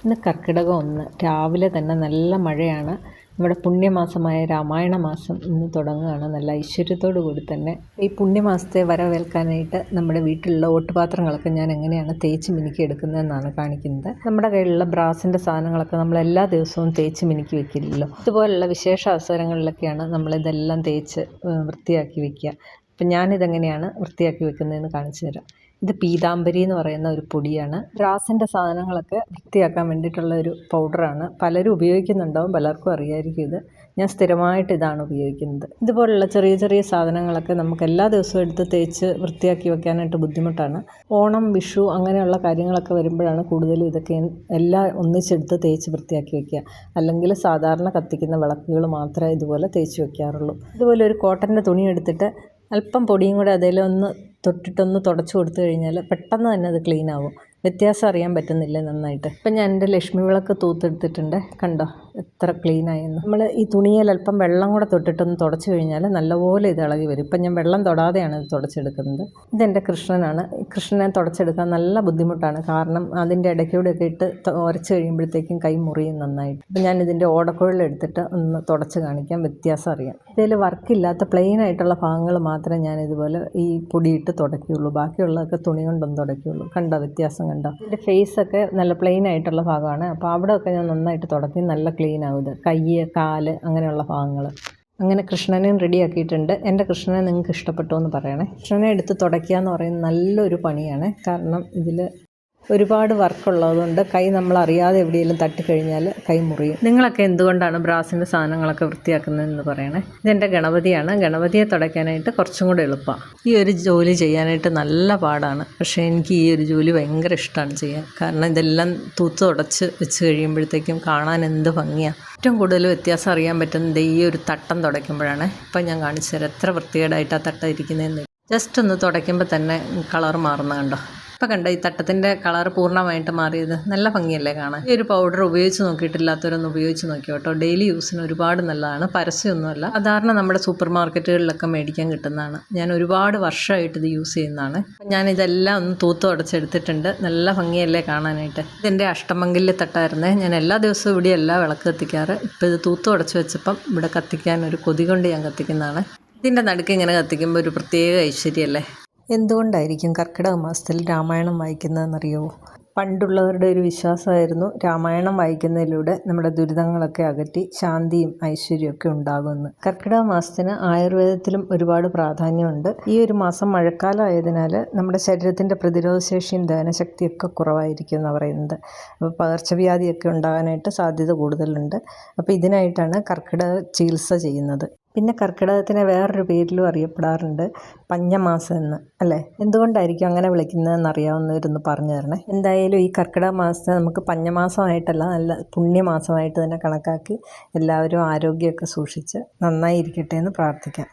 ഇന്ന് കർക്കിടകം 1 രാവിലെ തന്നെ നല്ല മഴയാണ്. നമ്മുടെ പുണ്യമാസമായ രാമായണ മാസം ഇന്ന് തുടങ്ങുകയാണ്. നല്ല ഐശ്വര്യത്തോടു കൂടി തന്നെ ഈ പുണ്യമാസത്തെ വരവേൽക്കാനായിട്ട് നമ്മുടെ വീട്ടിലുള്ള ഓട്ടുപാത്രങ്ങളൊക്കെ ഞാൻ എങ്ങനെയാണ് തേച്ച് മിനുക്കി എടുക്കുന്നതെന്നാണ് കാണിക്കുന്നത്. നമ്മുടെ കയ്യിലുള്ള ബ്രാസിൻ്റെ സാധനങ്ങളൊക്കെ നമ്മൾ എല്ലാ ദിവസവും തേച്ച് മിനുക്കി വെക്കില്ലല്ലോ. ഇതുപോലുള്ള വിശേഷ അവസരങ്ങളിലൊക്കെയാണ് നമ്മളിതെല്ലാം തേച്ച് വൃത്തിയാക്കി വെക്കുക. അപ്പം ഞാനിതെങ്ങനെയാണ് വൃത്തിയാക്കി വെക്കുന്നതെന്ന് കാണിച്ചു തരാം. ഇത് പീതാംബരി എന്ന് പറയുന്ന ഒരു പൊടിയാണ്. ബ്രാസിൻ്റെ സാധനങ്ങളൊക്കെ വൃത്തിയാക്കാൻ വേണ്ടിയിട്ടുള്ള ഒരു പൗഡറാണ്. പലരും ഉപയോഗിക്കുന്നുണ്ടാവും, പലർക്കും അറിയായിരിക്കും ഇത്. ഞാൻ സ്ഥിരമായിട്ട് ഇതാണ് ഉപയോഗിക്കുന്നത്. ഇതുപോലുള്ള ചെറിയ ചെറിയ സാധനങ്ങളൊക്കെ നമുക്ക് എല്ലാ ദിവസവും എടുത്ത് തേച്ച് വൃത്തിയാക്കി വെക്കാനായിട്ട് ബുദ്ധിമുട്ടാണ്. ഓണം, വിഷു അങ്ങനെയുള്ള കാര്യങ്ങളൊക്കെ വരുമ്പോഴാണ് കൂടുതലും ഇതൊക്കെ എല്ലാം ഒന്നിച്ചെടുത്ത് തേച്ച് വൃത്തിയാക്കി വെക്കുക. അല്ലെങ്കിൽ സാധാരണ കത്തിക്കുന്ന വിളക്കുകൾ മാത്രമേ ഇതുപോലെ തേച്ച് വെക്കാറുള്ളൂ. ഇതുപോലെ ഒരു കോട്ടൻ്റെ തുണി എടുത്തിട്ട് അല്പം പൊടിയും കൂടെ അതിലൊന്ന് തൊട്ടിട്ടൊന്ന് തുടച്ചു കൊടുത്തു കഴിഞ്ഞാൽ പെട്ടെന്ന് തന്നെ അത് ക്ലീൻ ആവും. വ്യത്യാസം അറിയാൻ പറ്റുന്നില്ല നന്നായിട്ട്. ഇപ്പം ഞാൻ എൻ്റെ ലക്ഷ്മി വിളക്ക് തൂത്തെടുത്തിട്ടുണ്ട്. കണ്ടോ എത്ര ക്ലീനായെന്ന്. നമ്മൾ ഈ തുണിയിൽ അല്പം വെള്ളം കൂടെ തൊട്ടിട്ടൊന്ന് തുടച്ചു കഴിഞ്ഞാൽ നല്ലപോലെ ഇത് ഇളകി വരും. ഇപ്പം ഞാൻ വെള്ളം തൊടാതെയാണ് ഇത് തുടച്ചെടുക്കുന്നത്. ഇതെൻ്റെ കൃഷ്ണനാണ്. കൃഷ്ണനെ തുടച്ചെടുക്കാൻ നല്ല ബുദ്ധിമുട്ടാണ്. കാരണം അതിൻ്റെ ഇടയ്ക്കൂടെയൊക്കെ ഇട്ട് ഉരച്ച് കഴിയുമ്പോഴത്തേക്കും കൈ മുറിയും നന്നായിട്ട്. അപ്പം ഞാൻ ഇതിൻ്റെ ഓടക്കുഴലെടുത്തിട്ട് ഒന്ന് തുടച്ച് കാണിക്കാം, വ്യത്യാസം അറിയാം. ഇതിൽ വർക്കില്ലാത്ത പ്ലെയിൻ ആയിട്ടുള്ള ഭാഗങ്ങൾ മാത്രമേ ഞാൻ ഇതുപോലെ ഈ പൊടിയിട്ട് തുടയ്ക്കുകയുള്ളൂ. ബാക്കിയുള്ളതൊക്കെ തുണി കൊണ്ടൊന്നും തുടയ്ക്കുകയുള്ളൂ. കണ്ടോ വ്യത്യാസം കണ്ടോ? എൻ്റെ ഫേസൊക്കെ നല്ല പ്ലെയിൻ ആയിട്ടുള്ള ഭാഗമാണ്. അപ്പോൾ അവിടെയൊക്കെ ഞാൻ നന്നായിട്ട് തുടക്കി നല്ല ക്ലീൻ ആവും. കൈ, കാല് അങ്ങനെയുള്ള ഭാഗങ്ങൾ. അങ്ങനെ കൃഷ്ണനെയും റെഡിയാക്കിയിട്ടുണ്ട്. എൻ്റെ കൃഷ്ണനെ നിങ്ങൾക്ക് ഇഷ്ടപ്പെട്ടോ എന്ന് പറയണേ. കൃഷ്ണനെ എടുത്ത് തുടയ്ക്കുക എന്ന് പറയുന്നത് നല്ലൊരു പണിയാണ്. കാരണം ഇതിൽ ഒരുപാട് വർക്കുള്ളതുകൊണ്ട് കൈ നമ്മൾ അറിയാതെ എവിടെയെങ്കിലും തട്ടിക്കഴിഞ്ഞാൽ കൈ മുറിയും. നിങ്ങളൊക്കെ എന്തുകൊണ്ടാണ് ബ്രാസിൻ്റെ സാധനങ്ങളൊക്കെ വൃത്തിയാക്കുന്നതെന്ന് പറയണേ. ഇതെൻ്റെ ഗണപതിയാണ്. ഗണപതിയെ തുടയ്ക്കാനായിട്ട് കുറച്ചും കൂടെ എളുപ്പമാണ്. ഈ ഒരു ജോലി ചെയ്യാനായിട്ട് നല്ല പാടാണ്. പക്ഷേ എനിക്ക് ഈ ഒരു ജോലി ഭയങ്കര ഇഷ്ടമാണ് ചെയ്യാൻ. കാരണം ഇതെല്ലാം തൂത്ത് തുടച്ച് വെച്ച് കഴിയുമ്പോഴത്തേക്കും കാണാൻ എന്ത് ഭംഗിയാണ്. ഏറ്റവും കൂടുതൽ വ്യത്യാസം അറിയാൻ പറ്റുന്നത് ഈ ഒരു തട്ടം തുടയ്ക്കുമ്പോഴാണ്. ഇപ്പം ഞാൻ കാണിച്ചു തരാം എത്ര വൃത്തികേടായിട്ട് ആ തട്ടം ഇരിക്കുന്നതെന്ന്. ജസ്റ്റ് ഒന്ന് തുടയ്ക്കുമ്പോൾ തന്നെ കളർ മാറുന്ന കണ്ടോ? ഇപ്പം കണ്ടോ ഈ തട്ടത്തിൻ്റെ കളർ പൂർണ്ണമായിട്ട് മാറിയത്? നല്ല ഭംഗിയല്ലേ കാണാൻ? ഈ ഒരു പൗഡർ ഉപയോഗിച്ച് നോക്കിയിട്ടില്ലാത്തവരൊന്ന് ഉപയോഗിച്ച് നോക്കി കേട്ടോ. ഡെയിലി യൂസിന് ഒരുപാട് നല്ലതാണ്. പരസ്യമൊന്നുമല്ല, സാധാരണ നമ്മുടെ സൂപ്പർ മാർക്കറ്റുകളിലൊക്കെ മേടിക്കാൻ കിട്ടുന്നതാണ്. ഞാൻ ഒരുപാട് വർഷമായിട്ട് ഇത് യൂസ് ചെയ്യുന്നതാണ്. ഞാനിതെല്ലാം ഒന്ന് തൂത്ത് ഉടച്ചെടുത്തിട്ടുണ്ട്. നല്ല ഭംഗിയല്ലേ കാണാനായിട്ട്? ഇതെൻ്റെ അഷ്ടമംഗല്യ തട്ടായിരുന്നേ. ഞാൻ എല്ലാ ദിവസവും ഇവിടെയല്ല വിളക്ക് കത്തിക്കാറ്. ഇപ്പോൾ ഇത് തൂത്ത് ഉടച്ച് വെച്ചപ്പം ഇവിടെ കത്തിക്കാൻ ഒരു കൊതി കൊണ്ട് ഞാൻ കത്തിക്കുന്നതാണ്. ഇതിൻ്റെ നടുക്ക് ഇങ്ങനെ കത്തിക്കുമ്പോൾ ഒരു പ്രത്യേക ഐശ്വര്യമല്ലേ? എന്തുകൊണ്ടായിരിക്കും കർക്കിടക മാസത്തിൽ രാമായണം വായിക്കുന്നതെന്നറിയുമോ? പണ്ടുള്ളവരുടെ ഒരു വിശ്വാസമായിരുന്നു രാമായണം വായിക്കുന്നതിലൂടെ നമ്മുടെ ദുരിതങ്ങളൊക്കെ അകറ്റി ശാന്തിയും ഐശ്വര്യമൊക്കെ ഉണ്ടാകുമെന്ന്. കർക്കിടക മാസത്തിന് ആയുർവേദത്തിലും ഒരുപാട് പ്രാധാന്യമുണ്ട്. ഈ ഒരു മാസം മഴക്കാലം ആയതിനാൽ നമ്മുടെ ശരീരത്തിൻ്റെ പ്രതിരോധശേഷിയും ദഹനശക്തിയൊക്കെ കുറവായിരിക്കും എന്ന് പറയുന്നത്. അപ്പോൾ പകർച്ചവ്യാധിയൊക്കെ ഉണ്ടാകാനായിട്ട് സാധ്യത കൂടുതലുണ്ട്. അപ്പോൾ ഇതിനായിട്ടാണ് കർക്കിടക ചികിത്സ ചെയ്യുന്നത്. പിന്നെ കർക്കിടകത്തിനെ വേറൊരു പേരിലും അറിയപ്പെടാറുണ്ട്, പഞ്ഞമാസം എന്ന്, അല്ലേ? എന്തുകൊണ്ടായിരിക്കും അങ്ങനെ വിളിക്കുന്നതെന്ന് അറിയാവുന്നവരൊന്ന് പറഞ്ഞു തരണേ. എന്തായാലും ഈ കർക്കിടക മാസത്തെ നമുക്ക് പഞ്ഞമാസമായിട്ടല്ല, നല്ല പുണ്യമാസമായിട്ട് തന്നെ കണക്കാക്കി എല്ലാവരും ആരോഗ്യമൊക്കെ സൂക്ഷിച്ച് നന്നായിരിക്കട്ടെ എന്ന് പ്രാർത്ഥിക്കാം.